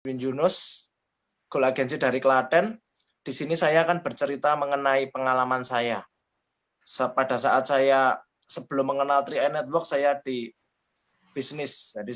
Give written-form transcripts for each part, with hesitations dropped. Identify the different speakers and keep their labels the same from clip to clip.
Speaker 1: Win Yunus, Goal Agency dari Klaten. Di sini saya akan bercerita mengenai pengalaman saya. Pada saat saya sebelum mengenal 3i Network, saya di bisnis. Jadi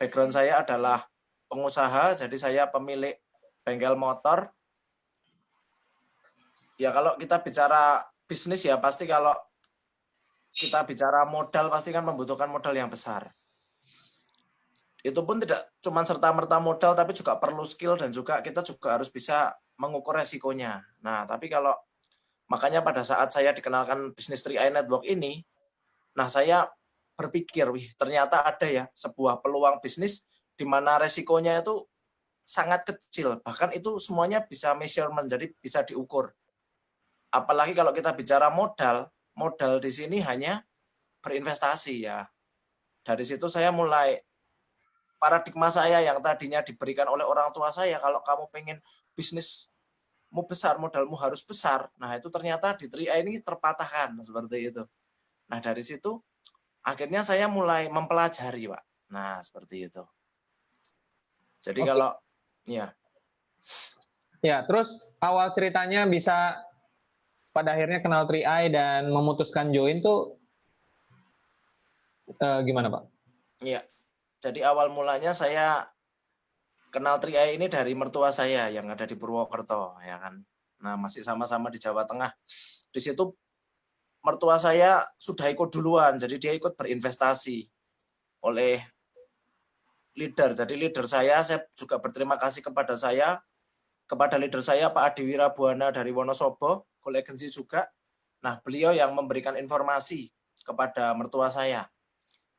Speaker 1: background saya adalah pengusaha, jadi saya pemilik bengkel motor. Ya kalau kita bicara bisnis ya pasti kalau kita bicara modal pasti kan membutuhkan modal yang besar. Itu pun tidak cuma serta-merta modal, tapi juga perlu skill dan juga kita juga harus bisa mengukur resikonya. Nah, tapi makanya pada saat saya dikenalkan bisnis 3i Network ini, nah saya berpikir, wih ternyata ada ya sebuah peluang bisnis di mana resikonya itu sangat kecil, bahkan itu semuanya bisa measurement, jadi bisa diukur. Apalagi kalau kita bicara modal di sini hanya berinvestasi ya. Dari situ saya mulai paradigma saya yang tadinya diberikan oleh orang tua saya, kalau kamu pengen bisnismu besar, modalmu harus besar. Nah itu ternyata di 3i ini terpatahkan seperti itu. Nah dari situ akhirnya saya mulai mempelajari, Pak. Nah seperti itu. Jadi
Speaker 2: Oke.
Speaker 1: kalau ya.
Speaker 2: Ya, terus awal ceritanya bisa pada akhirnya kenal 3i dan memutuskan join tuh gimana, Pak?
Speaker 1: Iya. Jadi awal mulanya saya kenal 3i ini dari mertua saya yang ada di Purwokerto, ya kan. Nah, masih sama-sama di Jawa Tengah. Di situ mertua saya sudah ikut duluan, jadi dia ikut berinvestasi oleh leader. Jadi leader saya juga berterima kasih kepada leader saya Pak Adi Wirabuana dari Wonosobo, Goal Agency juga. Nah, beliau yang memberikan informasi kepada mertua saya.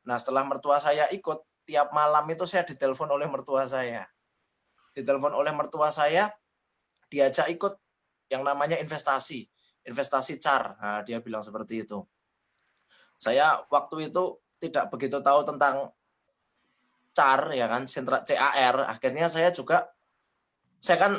Speaker 1: Nah, setelah mertua saya ikut, tiap malam itu saya ditelepon oleh mertua saya. Ditelepon oleh mertua saya, diajak ikut yang namanya investasi CAR. Nah, dia bilang seperti itu. Saya waktu itu tidak begitu tahu tentang CAR ya kan, CAR. Akhirnya saya kan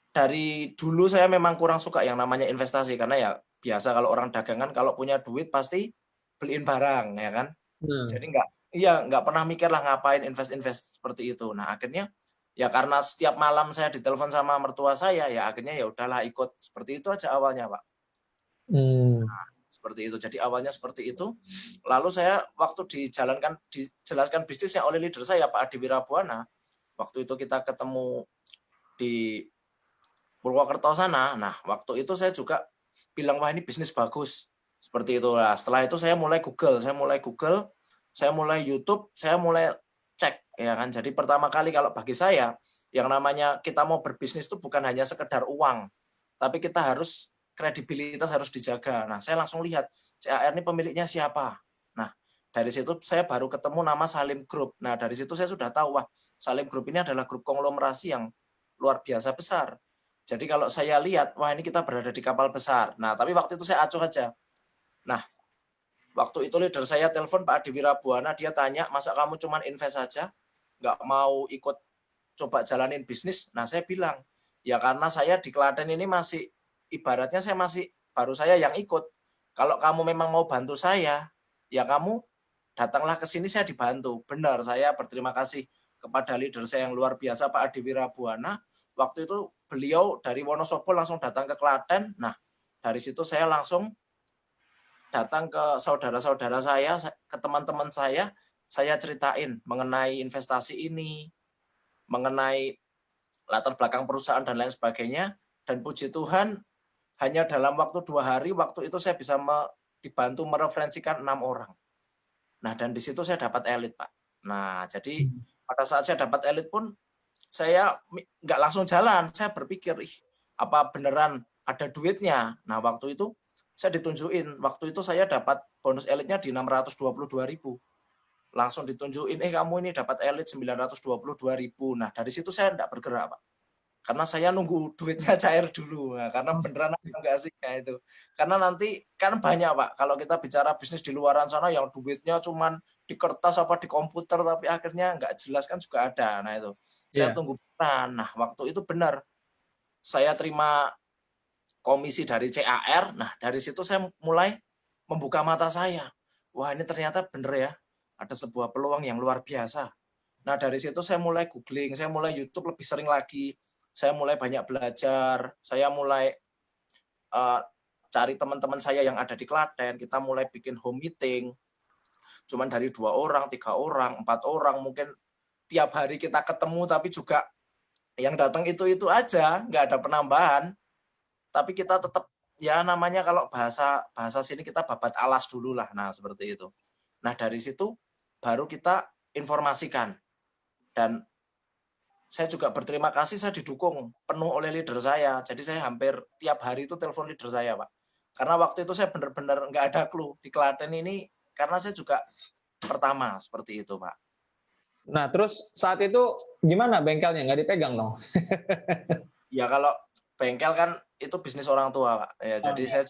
Speaker 1: dari dulu saya memang kurang suka yang namanya investasi karena ya biasa kalau orang dagangan kalau punya duit pasti beliin barang ya kan. Jadi nggak pernah mikir lah ngapain invest seperti itu. Nah, akhirnya ya karena setiap malam saya ditelepon sama mertua saya, ya akhirnya ya udahlah ikut. Seperti itu aja awalnya, Pak. Nah, seperti itu. Jadi awalnya seperti itu. Lalu saya waktu dijelaskan bisnisnya oleh leader saya Pak Adi Wirabuana, waktu itu kita ketemu di Purwokerto sana. Nah, waktu itu saya juga bilang wah ini bisnis bagus. Seperti itu. Nah, setelah itu saya mulai Google, saya mulai YouTube, saya mulai cek ya kan. Jadi pertama kali kalau bagi saya yang namanya kita mau berbisnis itu bukan hanya sekedar uang, tapi kita harus kredibilitas harus dijaga. Nah, saya langsung lihat CAR ini pemiliknya siapa. Nah, dari situ saya baru ketemu nama Salim Group. Nah, dari situ saya sudah tahu wah Salim Group ini adalah grup konglomerasi yang luar biasa besar. Jadi kalau saya lihat, wah ini kita berada di kapal besar. Nah, tapi waktu itu saya acuh aja. Nah, waktu itu leader saya telepon Pak Adi Wirabuana, dia tanya, masa kamu cuma invest saja, nggak mau ikut coba jalanin bisnis? Nah, saya bilang, ya karena saya di Klaten ini masih, ibaratnya baru saya yang ikut. Kalau kamu memang mau bantu saya, ya kamu datanglah ke sini, saya dibantu. Benar, saya berterima kasih kepada leader saya yang luar biasa Pak Adi Wirabuana. Waktu itu beliau dari Wonosobo langsung datang ke Klaten. Nah, dari situ saya langsung datang ke saudara-saudara saya, ke teman-teman saya ceritain mengenai investasi ini, mengenai latar belakang perusahaan dan lain sebagainya. Dan puji Tuhan, hanya dalam waktu 2 hari, waktu itu saya bisa dibantu mereferensikan 6 orang. Nah, dan di situ saya dapat elit, Pak. Nah, jadi pada saat saya dapat elit pun, saya nggak langsung jalan. Saya berpikir, apa beneran ada duitnya? Nah, waktu itu saya ditunjukin. Waktu itu saya dapat bonus elitnya di 622.000. Langsung ditunjukin, kamu ini dapat elit 922.000. Nah, dari situ saya nggak bergerak, Pak. Karena saya nunggu duitnya cair dulu. Nah, karena beneran enggak sih itu. Karena nanti kan banyak Pak, kalau kita bicara bisnis di luaran sana yang duitnya cuman di kertas apa di komputer tapi akhirnya enggak jelas kan juga ada. Nah itu, saya tunggu beneran. Nah waktu itu benar, saya terima komisi dari CAR. Nah dari situ saya mulai membuka mata saya. Wah ini ternyata bener ya, ada sebuah peluang yang luar biasa. Nah, dari situ saya mulai googling, saya mulai YouTube lebih sering lagi, saya mulai banyak belajar, saya mulai cari teman-teman saya yang ada di Klaten, kita mulai bikin home meeting, cuman dari 2 orang, 3 orang, 4 orang, mungkin tiap hari kita ketemu, tapi juga yang datang itu aja, nggak ada penambahan. Tapi kita tetap, ya namanya kalau bahasa bahasa sini kita babat alas dulu lah, nah seperti itu. Nah dari situ baru kita informasikan, dan saya juga berterima kasih saya didukung penuh oleh leader saya. Jadi saya hampir tiap hari itu telepon leader saya, Pak. Karena waktu itu saya benar-benar nggak ada clue di Klaten ini, karena saya juga pertama seperti itu, Pak.
Speaker 2: Nah, terus saat itu gimana bengkelnya? Nggak dipegang dong?
Speaker 1: Ya kalau bengkel kan itu bisnis orang tua, Pak. Ya,
Speaker 2: Oh,
Speaker 1: jadi
Speaker 2: iya.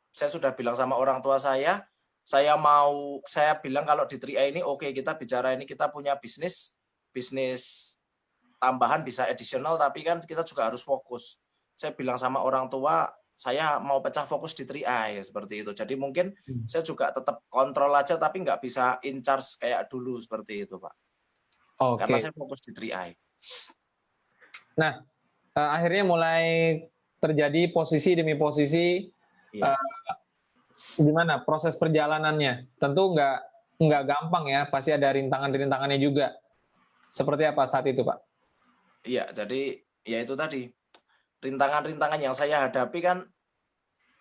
Speaker 1: saya sudah bilang sama orang tua saya bilang kalau di 3i ini oke, kita bicara ini kita punya bisnis bisnis tambahan bisa additional, tapi kan kita juga harus fokus. Saya bilang sama orang tua, saya mau pecah fokus di 3i seperti itu. Jadi mungkin saya juga tetap kontrol aja tapi nggak bisa in charge kayak dulu seperti itu, Pak. Karena
Speaker 2: Oke.
Speaker 1: saya fokus di 3i.
Speaker 2: Nah, akhirnya mulai terjadi posisi demi posisi.
Speaker 1: Iya.
Speaker 2: Gimana proses perjalanannya? Tentu nggak gampang ya, pasti ada rintangan-rintangannya juga. Seperti apa saat itu, Pak?
Speaker 1: Iya, jadi ya itu tadi. Rintangan-rintangan yang saya hadapi kan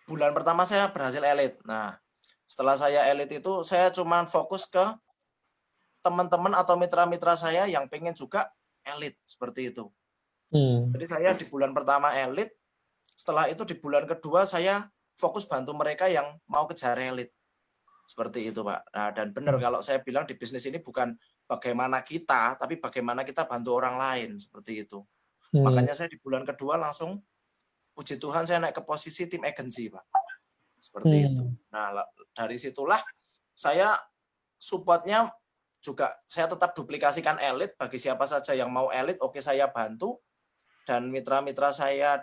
Speaker 1: bulan pertama saya berhasil elit. Nah, setelah saya elit itu saya cuman fokus ke teman-teman atau mitra-mitra saya yang pengen juga elit seperti itu. Jadi saya di bulan pertama elit, setelah itu di bulan kedua saya fokus bantu mereka yang mau kejar elit. Seperti itu, Pak. Nah, dan benar kalau saya bilang di bisnis ini bukan bagaimana kita, tapi bagaimana kita bantu orang lain, seperti itu. Makanya saya di bulan kedua langsung, puji Tuhan saya naik ke posisi tim agency, Pak. Seperti itu. Nah, dari situlah saya supportnya juga saya tetap duplikasikan elit, bagi siapa saja yang mau elit, oke saya bantu. Dan mitra-mitra saya,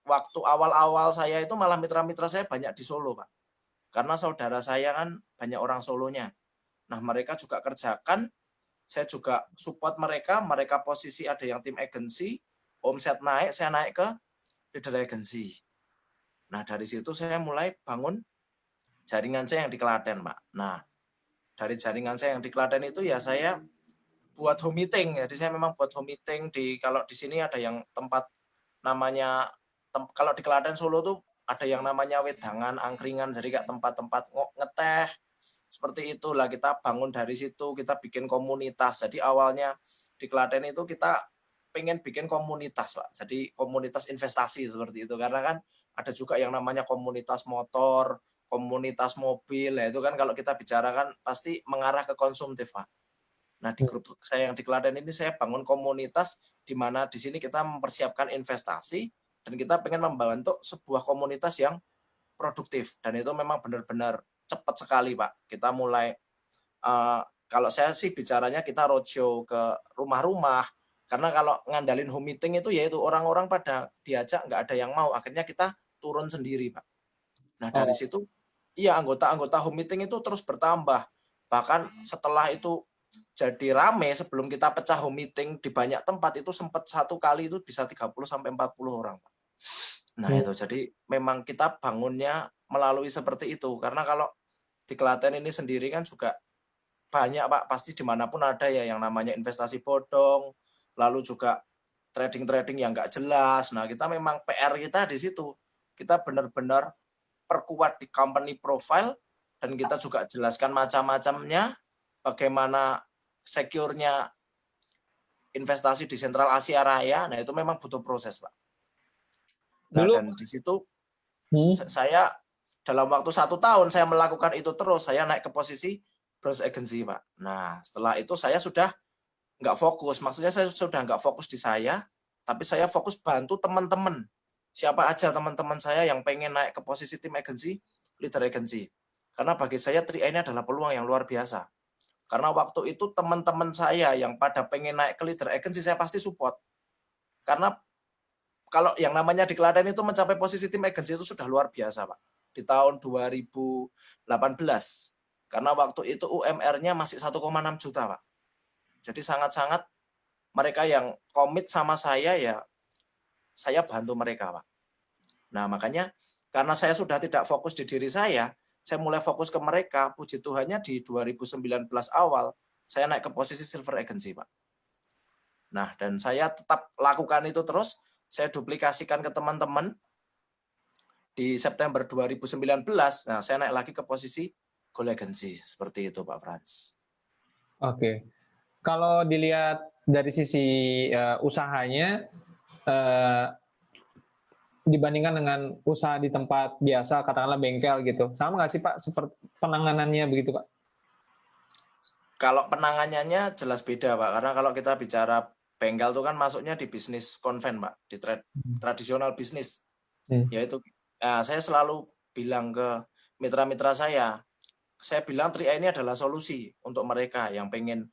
Speaker 1: waktu awal-awal saya itu malah mitra-mitra saya banyak di Solo, Pak. Karena saudara saya kan banyak orang Solonya. Nah, mereka juga kerjakan, saya juga support mereka, mereka posisi ada yang tim agency, omset naik, saya naik ke leader agency. Nah, dari situ saya mulai bangun jaringan saya yang di Klaten, Pak. Nah, dari jaringan saya yang di Klaten itu ya saya buat home meeting. Jadi saya memang buat home meeting kalau di sini ada yang tempat namanya, kalau di Klaten Solo tuh ada yang namanya wedangan, angkringan, jadi kayak tempat-tempat ngeteh, seperti itulah. Kita bangun dari situ, kita bikin komunitas. Jadi awalnya di Klaten itu kita pengen bikin komunitas, Pak. Jadi komunitas investasi seperti itu. Karena kan ada juga yang namanya komunitas motor, komunitas mobil. Nah, itu kan kalau kita bicara kan pasti mengarah ke konsumtif, Pak. Nah, di grup saya yang di Klaten ini saya bangun komunitas di mana di sini kita mempersiapkan investasi dan kita pengen membantu sebuah komunitas yang produktif, dan itu memang benar-benar cepat sekali, Pak. Kita mulai kalau saya sih bicaranya kita roadshow ke rumah-rumah, karena kalau ngandalin home meeting itu yaitu orang-orang pada diajak nggak ada yang mau, akhirnya kita turun sendiri, Pak. Nah, dari
Speaker 2: Oh,
Speaker 1: situ iya anggota-anggota home meeting itu terus bertambah. Bahkan setelah itu jadi rame, sebelum kita pecah home meeting di banyak tempat itu sempat satu kali itu bisa 30 sampai 40 orang, Pak. Nah, itu jadi memang kita bangunnya melalui seperti itu. Karena kalau di Klaten ini sendiri kan juga banyak, Pak, pasti dimanapun ada ya yang namanya investasi bodong, lalu juga trading-trading yang nggak jelas. Nah, kita memang PR kita di situ. Kita benar-benar perkuat di company profile, dan kita juga jelaskan macam-macamnya, bagaimana secure-nya investasi di Sentral Asia Raya. Nah, itu memang butuh proses, Pak. Nah,
Speaker 2: dulu,
Speaker 1: dan di situ saya dalam waktu 1 tahun saya melakukan itu terus, saya naik ke posisi bronze agency, Pak. Nah, setelah itu saya sudah nggak fokus, maksudnya saya sudah nggak fokus di saya, tapi saya fokus bantu teman-teman. Siapa aja teman-teman saya yang pengen naik ke posisi tim agency, leader agency. Karena bagi saya 3i ini adalah peluang yang luar biasa. Karena waktu itu teman-teman saya yang pada pengen naik ke leader agency, saya pasti support. Karena kalau yang namanya di Klaten itu mencapai posisi tim agency itu sudah luar biasa, Pak. Di tahun 2018. Karena waktu itu UMR-nya masih 1,6 juta, Pak. Jadi sangat-sangat mereka yang komit sama saya, ya saya bantu mereka, Pak. Nah, makanya karena saya sudah tidak fokus di diri saya mulai fokus ke mereka. Puji Tuhannya di 2019 awal, saya naik ke posisi silver agency, Pak. Nah, dan saya tetap lakukan itu terus, saya duplikasikan ke teman-teman. Di September 2019, nah saya naik lagi ke posisi gold agency, seperti itu Pak Frans.
Speaker 2: Oke. Kalau dilihat dari sisi usahanya, dibandingkan dengan usaha di tempat biasa, katakanlah bengkel gitu, sama nggak sih Pak seperti penanganannya begitu Pak?
Speaker 1: Kalau penanganannya jelas beda Pak, karena kalau kita bicara bengkel itu kan masuknya di bisnis konven Pak, di tradisional bisnis. Yaitu saya selalu bilang ke mitra-mitra saya bilang 3i ini adalah solusi untuk mereka yang pengen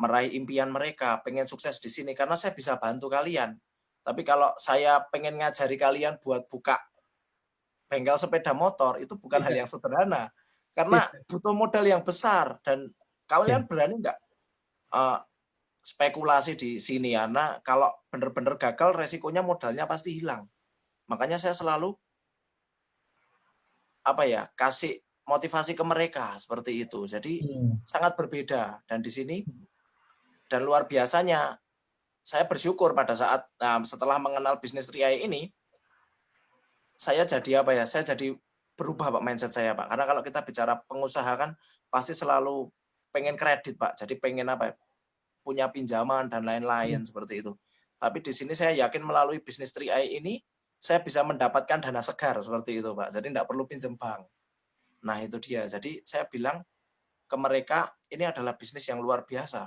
Speaker 1: meraih impian mereka, pengen sukses di sini, karena saya bisa bantu kalian. Tapi kalau saya pengen ngajari kalian buat buka bengkel sepeda motor, itu bukan hal yang sederhana. Karena butuh modal yang besar, dan kalian berani nggak spekulasi di sini, karena kalau benar-benar gagal, resikonya modalnya pasti hilang. Makanya saya selalu kasih motivasi ke mereka seperti itu. Jadi sangat berbeda, dan di sini dan luar biasanya saya bersyukur pada saat setelah mengenal bisnis 3i ini, saya jadi saya jadi berubah Pak mindset saya Pak. Karena kalau kita bicara pengusaha kan pasti selalu pengen kredit Pak. Jadi pengen punya pinjaman dan lain-lain seperti itu. Tapi di sini saya yakin melalui bisnis 3i ini saya bisa mendapatkan dana segar seperti itu Pak. Jadi tidak perlu pinjam bank. Nah itu dia. Jadi saya bilang ke mereka ini adalah bisnis yang luar biasa.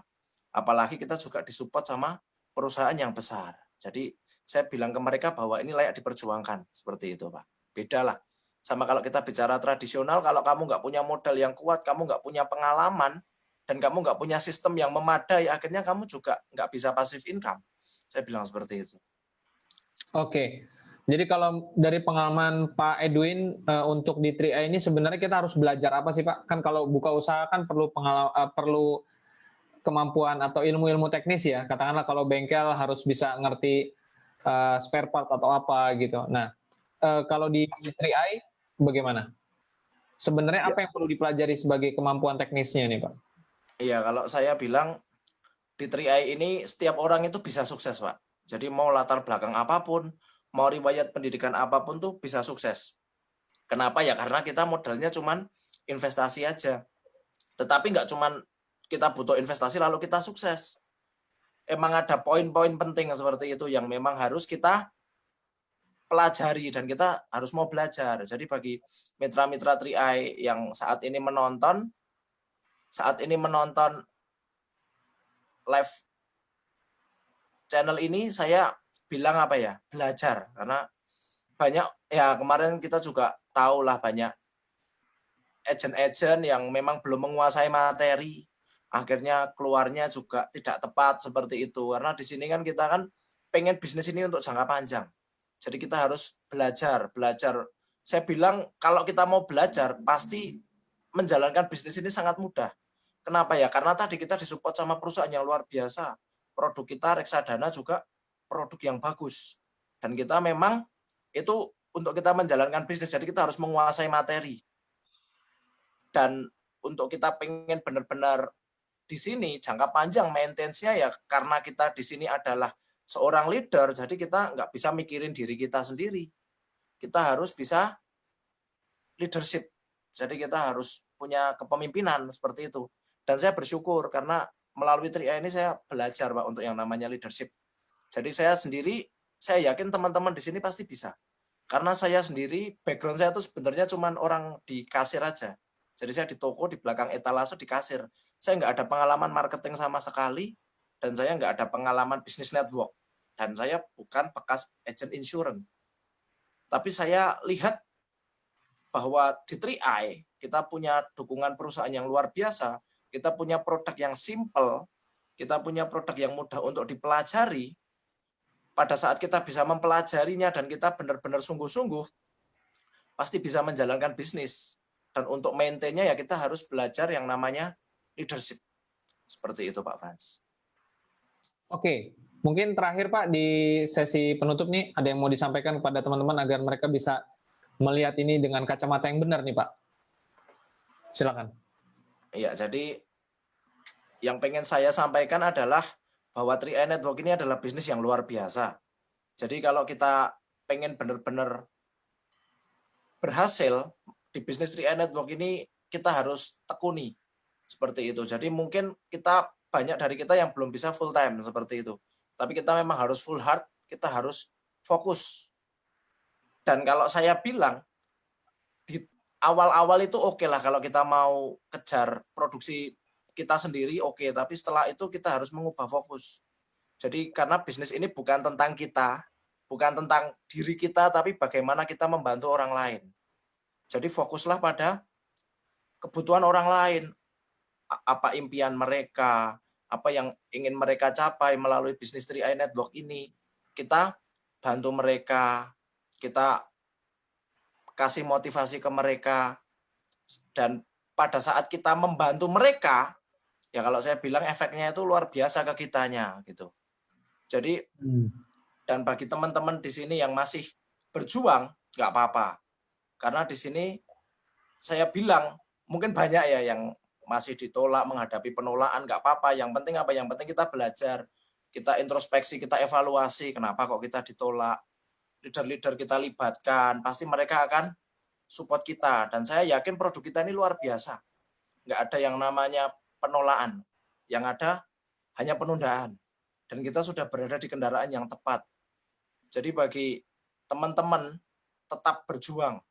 Speaker 1: Apalagi kita juga disupport sama perusahaan yang besar. Jadi saya bilang ke mereka bahwa ini layak diperjuangkan seperti itu Pak. Beda lah. Sama kalau kita bicara tradisional, kalau kamu nggak punya modal yang kuat, kamu nggak punya pengalaman, dan kamu nggak punya sistem yang memadai, akhirnya kamu juga nggak bisa passive income. Saya bilang seperti itu.
Speaker 2: Oke. Jadi kalau dari pengalaman Pak Edwin untuk di 3i ini sebenarnya kita harus belajar apa sih Pak? Kan kalau buka usaha kan perlu kemampuan atau ilmu-ilmu teknis ya. Katakanlah kalau bengkel harus bisa ngerti spare part atau apa gitu. Nah, kalau di 3i bagaimana? Sebenarnya apa yang perlu dipelajari sebagai kemampuan teknisnya nih Pak?
Speaker 1: Iya, kalau saya bilang di 3i ini setiap orang itu bisa sukses Pak. Jadi mau latar belakang apapun, mau riwayat pendidikan apapun tuh bisa sukses. Kenapa ya? Karena kita modalnya cuman investasi aja. Tetapi nggak cuman kita butuh investasi lalu kita sukses. Emang ada poin-poin penting seperti itu yang memang harus kita pelajari dan kita harus mau belajar. Jadi bagi mitra-mitra 3i yang saat ini menonton live channel ini, saya bilang belajar, karena banyak ya kemarin kita juga tahu lah banyak agent-agent yang memang belum menguasai materi, akhirnya keluarnya juga tidak tepat seperti itu. Karena di sini kan kita kan pengen bisnis ini untuk jangka panjang. Jadi kita harus belajar. Saya bilang kalau kita mau belajar pasti menjalankan bisnis ini sangat mudah. Kenapa ya? Karena tadi kita disupport sama perusahaan yang luar biasa. Produk kita reksadana juga produk yang bagus. Dan kita memang itu untuk kita menjalankan bisnis, jadi kita harus menguasai materi. Dan untuk kita pengen benar-benar di sini jangka panjang maintenance-nya ya karena kita di sini adalah seorang leader, jadi kita nggak bisa mikirin diri kita sendiri. Kita harus bisa leadership. Jadi kita harus punya kepemimpinan seperti itu. Dan saya bersyukur karena melalui 3i ini saya belajar Pak untuk yang namanya leadership. Jadi saya sendiri, saya yakin teman-teman di sini pasti bisa. Karena saya sendiri, background saya itu sebenarnya cuma orang di kasir aja. Jadi saya di toko, di belakang etalase, di kasir. Saya nggak ada pengalaman marketing sama sekali, dan saya nggak ada pengalaman bisnis network. Dan saya bukan bekas agent insurance. Tapi saya lihat bahwa di 3i, kita punya dukungan perusahaan yang luar biasa, kita punya produk yang simple, kita punya produk yang mudah untuk dipelajari. Pada saat kita bisa mempelajarinya dan kita benar-benar sungguh-sungguh, pasti bisa menjalankan bisnis. Dan untuk maintain-nya ya kita harus belajar yang namanya leadership. Seperti itu Pak Frans.
Speaker 2: Oke, mungkin terakhir Pak di sesi penutup nih, ada yang mau disampaikan kepada teman-teman agar mereka bisa melihat ini dengan kacamata yang benar nih Pak. Silakan.
Speaker 1: Iya, jadi yang pengen saya sampaikan adalah bahwa 3i Network ini adalah bisnis yang luar biasa. Jadi kalau kita pengen benar-benar berhasil di bisnis 3i Network ini, kita harus tekuni seperti itu. Jadi mungkin banyak dari kita yang belum bisa full time seperti itu. Tapi kita memang harus full heart, kita harus fokus. Dan kalau saya bilang di awal-awal itu oke lah kalau kita mau kejar produksi kita sendiri oke, tapi setelah itu kita harus mengubah fokus. Jadi karena bisnis ini bukan tentang kita, bukan tentang diri kita, tapi bagaimana kita membantu orang lain. Jadi fokuslah pada kebutuhan orang lain, apa impian mereka, apa yang ingin mereka capai melalui bisnis 3i Network ini. Kita bantu mereka, kita kasih motivasi ke mereka, dan pada saat kita membantu mereka, ya kalau saya bilang efeknya itu luar biasa ke kitanya gitu. Jadi dan bagi teman-teman di sini yang masih berjuang, nggak apa-apa. Karena di sini saya bilang mungkin banyak ya yang masih ditolak, menghadapi penolakan, nggak apa-apa. Yang penting apa? Yang penting kita belajar, kita introspeksi, kita evaluasi. Kenapa kok kita ditolak? Leader-leader kita libatkan, pasti mereka akan support kita. Dan saya yakin produk kita ini luar biasa. Nggak ada yang namanya penolakan. Yang ada hanya penundaan. Dan kita sudah berada di kendaraan yang tepat. Jadi bagi teman-teman tetap berjuang.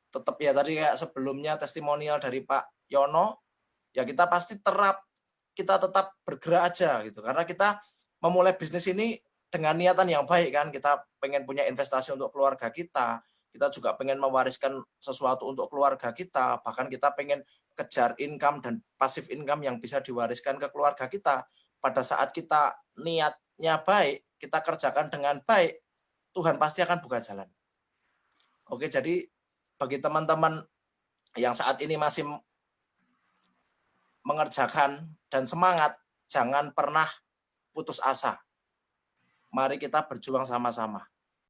Speaker 1: Tetap ya tadi kayak sebelumnya testimonial dari Pak Yono, ya kita pasti kita tetap bergerak aja gitu. Karena kita memulai bisnis ini dengan niatan yang baik kan. Kita pengen punya investasi untuk keluarga kita juga pengen mewariskan sesuatu untuk keluarga kita, bahkan kita pengen kejar income dan pasif income yang bisa diwariskan ke keluarga kita. Pada saat kita niatnya baik, kita kerjakan dengan baik, Tuhan pasti akan buka jalan. Oke, jadi bagi teman-teman yang saat ini masih mengerjakan dan semangat, jangan pernah putus asa. Mari kita berjuang sama-sama.